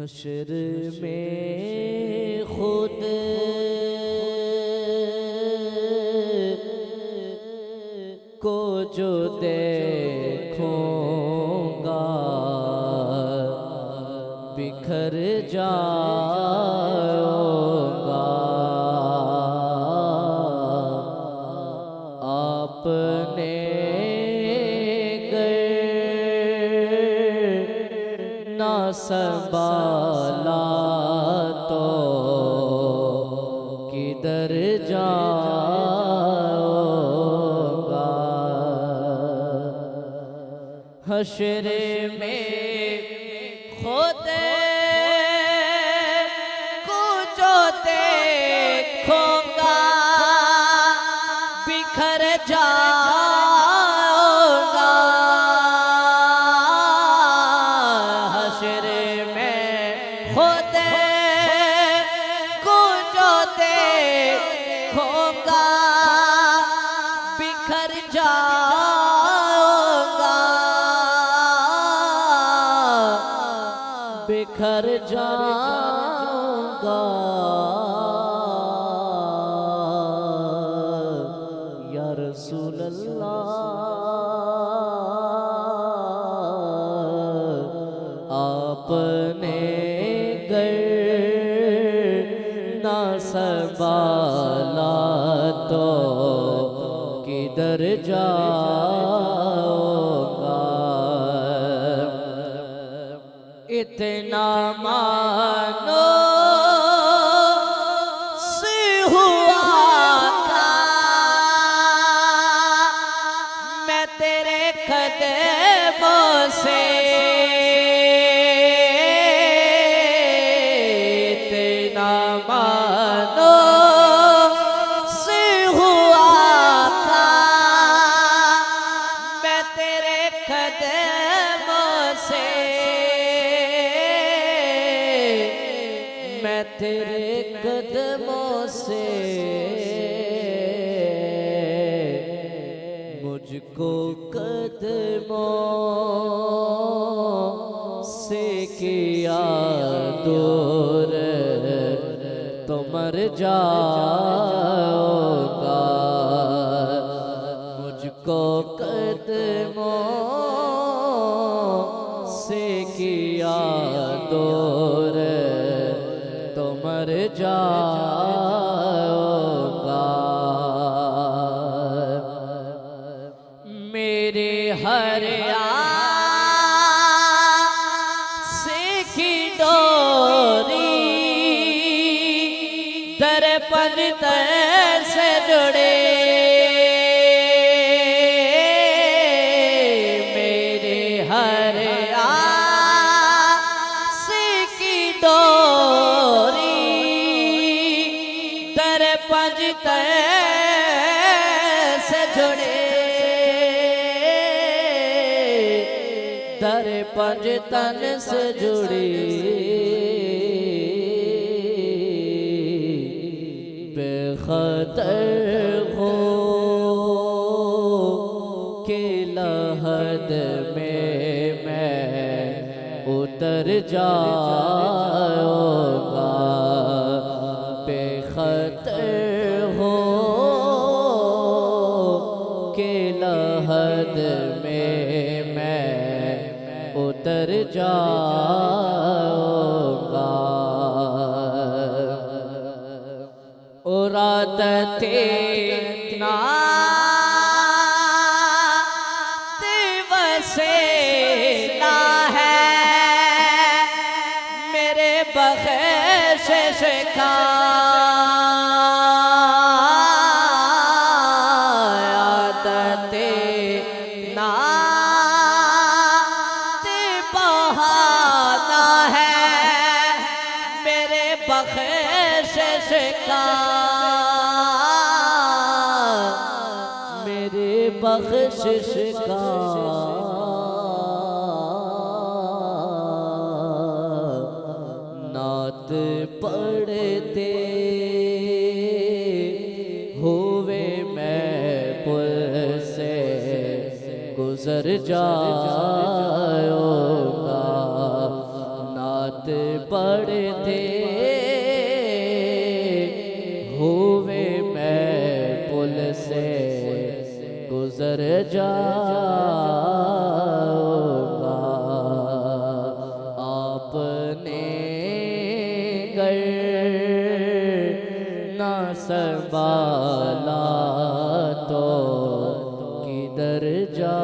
हशर में खुद को जो देखूंगा बिखर जाऊंगा। आपने ना संभाला तो किधर जाऊंगा। हशर में खुद को जो देखूंगा बिखर जाऊंगा। हशर में खुद को जो देखूंगा बिखर जाऊंगा। बिखर जाऊंगा। या रसूल अल्लाह आपने गर ना संभाला तो किधर जाऊंगा। इतना मानो से हुआ था मैं तेरे कदमों से। इतना मानो से हुआ था मैं तेरे कदमों से। मैं तेरे कदमों से मुझको कदमों से किया दूर तो मर जाऊंगा। मुझको कदमों से किया दूर तो मर जाऊंगा। मेरे हर आसे की डोरी दर पंजत से जुड़े। मेरे हर आसे की डोरी दर पंजत से जुड़े। दर पंजतन से जुड़ी बेखतर हो के लहद में मैं उतर जाऊंगा। बेखतर हो के लहद में मैं उतर जाऊंगा। और आदते नात वसीला है मेरे बख्शिश का। आदते नात बहाना है मेरे बख्शिश का। मेरे बख्शिश का। नात पढ़ते हुए मैं पुल से गुजर जाऊंगा। नात पढ़ते हुए मैं पुल से गुजर जाऊंगा। आपने गर ना संभाला तो किधर जा